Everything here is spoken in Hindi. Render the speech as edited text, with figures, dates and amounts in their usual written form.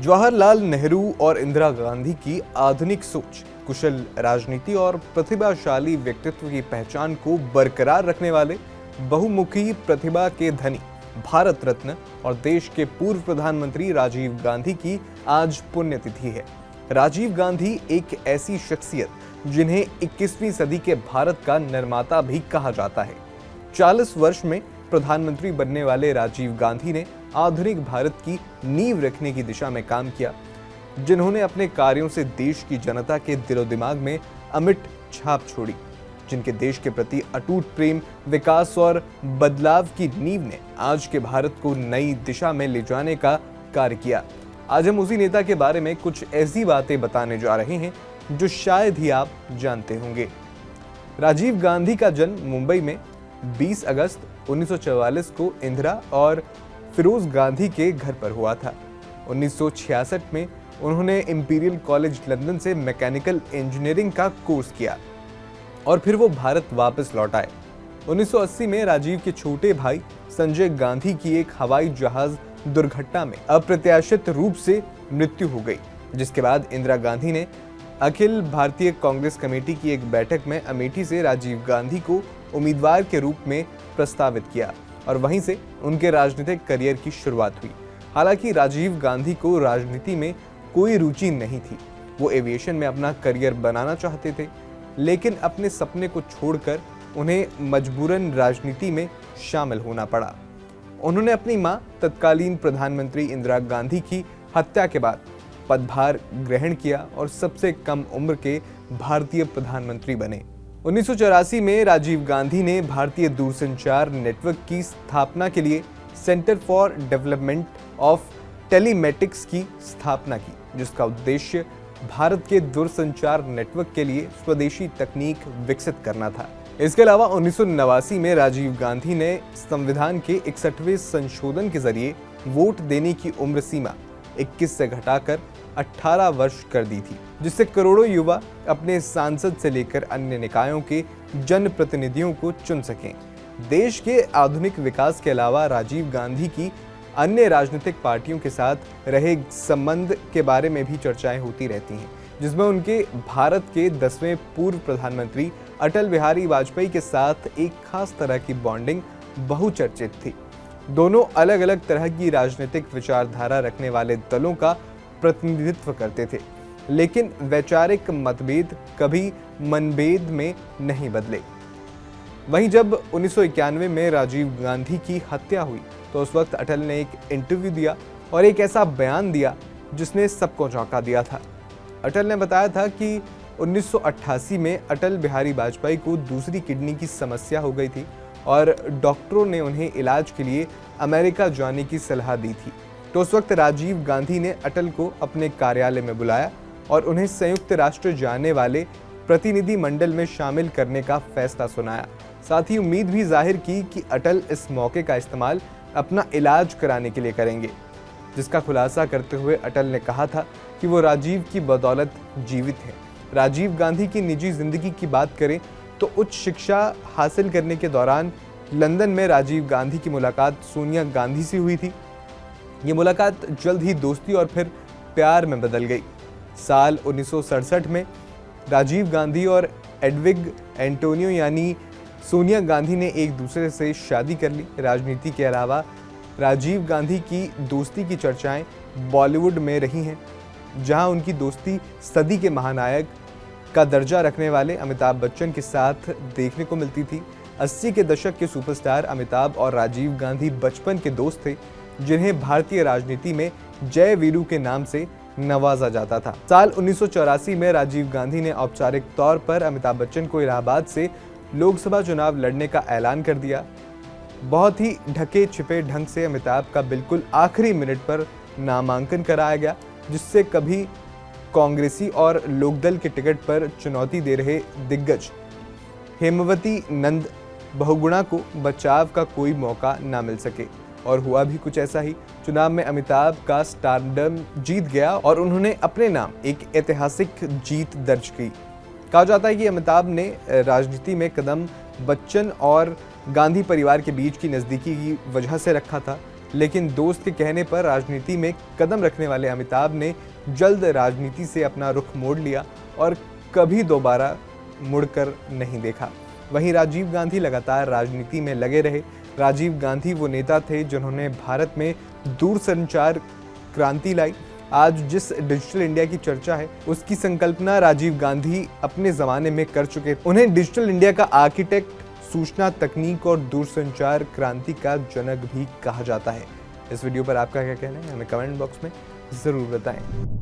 जवाहरलाल नेहरू और इंदिरा गांधी की आधुनिक सोच, कुशल राजनीति और प्रतिभाशाली व्यक्तित्व की पहचान को बरकरार रखने वाले बहुमुखी प्रतिभा के धनी भारत रत्न और देश के पूर्व प्रधानमंत्री राजीव गांधी की आज पुण्यतिथि है। राजीव गांधी एक ऐसी शख्सियत जिन्हें 21वीं सदी के भारत का निर्माता भी कहा जाता है। 40 वर्ष में प्रधानमंत्री बनने वाले राजीव गांधी ने आधुनिक भारत की नींव रखने की दिशा में काम किया, जिन्होंने अपने कार्यों से देश की जनता के दिलो दिमाग में अमिट छाप छोड़ी, जिनके देश के प्रति अटूट प्रेम, विकास और बदलाव की नींव ने आज के भारत को नई दिशा में ले जाने का कार्य किया। आज हम उसी नेता के बारे में कुछ ऐसी बातें बताने जा रहे हैं जो शायद ही आप जानते होंगे। राजीव गांधी का जन्म मुंबई में 20 अगस्त 1944 को इंदिरा और फिरोज गांधी के घर पर हुआ था। 1966 में उन्होंने इंपीरियल कॉलेज लंदन से मैकेनिकल इंजीनियरिंग का कोर्स किया और फिर वो भारत वापस लौट आए। 1980 में राजीव के छोटे भाई संजय गांधी की एक हवाई जहाज दुर्घटना में अप्रत्याशित रूप से मृत्यु हो गई, जिसके बाद इंदिरा गांधी ने अखिल भारतीय कांग्रेस कमेटी की एक बैठक में अमेठी से राजीव गांधी को उम्मीदवार के रूप में प्रस्तावित किया और वहीं से उनके राजनीतिक करियर की शुरुआत हुई। हालांकि राजीव गांधी को राजनीति में कोई रुचि नहीं थी। वो एविएशन में अपना करियर बनाना चाहते थे, लेकिन अपने सपने को छोड़कर उन्हें मजबूरन राजनीति में शामिल होना पड़ा। उन्होंने अपनी मां तत्कालीन प्रधानमंत्री इंदिरा गांधी की हत्या के बाद पदभार ग्रहण किया और सबसे कम उम्र के भारतीय प्रधानमंत्री बने। 1984 में राजीव गांधी ने भारतीय दूरसंचार नेटवर्क की स्थापना के लिए centre for development of telematics की स्थापना की, जिसका उद्देश्य भारत के दूरसंचार नेटवर्क के लिए स्वदेशी तकनीक विकसित करना था। इसके अलावा 1989 में राजीव गांधी ने संविधान के 61वें संशोधन के जरिए वोट देने की उम्र सीमा 21 से घटाकर 18 वर्ष कर दी थी, जिससे करोड़ों युवा अपने सांसद से लेकर अन्य निकायों के जनप्रतिनिधियों को चुन सकें। देश के आधुनिक विकास के अलावा राजीव गांधी की अन्य राजनीतिक पार्टियों के साथ रहे संबंध के बारे में भी चर्चाएं होती रहती हैं, जिसमें उनके भारत के 10वें पूर्व प्रधानमंत्री अटल बिहारी वाजपेयी के साथ एक खास तरह की बॉन्डिंग बहुचर्चित थी। दोनों अलग अलग तरह की राजनीतिक विचारधारा रखने वाले दलों का प्रतिनिधित्व करते थे, लेकिन वैचारिक मतभेद कभी मनभेद में नहीं बदले। वहीं जब 1991 में राजीव गांधी की हत्या हुई तो उस वक्त अटल ने एक इंटरव्यू दिया और एक ऐसा बयान दिया जिसने सबको चौंका दिया था। अटल ने बताया था कि 1988 में अटल बिहारी वाजपेयी को दूसरी किडनी की समस्या हो गई थी और डॉक्टरों ने उन्हें इलाज के लिए अमेरिका जाने की सलाह दी थी। तो उस वक्त राजीव गांधी ने अटल को अपने कार्यालय में बुलाया और उन्हें संयुक्त राष्ट्र जाने वाले प्रतिनिधि मंडल में शामिल करने का फैसला सुनाया। साथ ही उम्मीद भी जाहिर की कि अटल इस मौके का इस्तेमाल अपना इलाज कराने के लिए करेंगे, जिसका खुलासा करते हुए अटल ने कहा था कि वो राजीव की बदौलत जीवित हैं। राजीव गांधी की निजी जिंदगी की बात करें तो उच्च शिक्षा हासिल करने के दौरान लंदन में राजीव गांधी की मुलाकात सोनिया गांधी से हुई थी। ये मुलाकात जल्द ही दोस्ती और फिर प्यार में बदल गई। साल 1967 में राजीव गांधी और एडविग एंटोनियो यानी सोनिया गांधी ने एक दूसरे से शादी कर ली। राजनीति के अलावा राजीव गांधी की दोस्ती की चर्चाएं बॉलीवुड में रही हैं, जहां उनकी दोस्ती सदी के महानायक का दर्जा रखने वाले अमिताभ बच्चन के साथ देखने को मिलती थी। 80 के दशक के सुपरस्टार अमिताभ और राजीव गांधी बचपन के दोस्त थे, जिन्हें भारतीय राजनीति में जय वीरू के नाम से नवाजा जाता था। साल 1984 में राजीव गांधी ने औपचारिक तौर पर अमिताभ बच्चन को इलाहाबाद से लोकसभा चुनाव लड़ने का ऐलान कर दिया। बहुत ही ढके छिपे ढंग से अमिताभ का बिल्कुल आखिरी मिनट पर नामांकन कराया गया, जिससे कभी कांग्रेसी और लोकदल के टिकट पर चुनौती दे रहे दिग्गज हेमवती नंद बहुगुणा को बचाव का कोई मौका ना मिल सके। और हुआ भी कुछ ऐसा ही। चुनाव में अमिताभ का स्टारडम जीत गया और उन्होंने अपने नाम एक ऐतिहासिक जीत दर्ज की। कहा जाता है कि अमिताभ ने राजनीति में कदम बच्चन और गांधी परिवार के बीच की नज़दीकी की वजह से रखा था, लेकिन दोस्त के कहने पर राजनीति में कदम रखने वाले अमिताभ ने जल्द राजनीति से अपना रुख मोड़ लिया और कभी दोबारा मुड़कर नहीं देखा। वहीं राजीव गांधी लगातार राजनीति में लगे रहे। राजीव गांधी वो नेता थे जिन्होंने भारत में दूरसंचार क्रांति लाई। आज जिस डिजिटल इंडिया की चर्चा है उसकी संकल्पना राजीव गांधी अपने ज़माने में कर चुके। उन्हें डिजिटल इंडिया का आर्किटेक्ट, सूचना तकनीक और दूरसंचार क्रांति का जनक भी कहा जाता है। इस वीडियो पर आपका क्या कहना है हमें कमेंट बॉक्स में ज़रूर बताएं।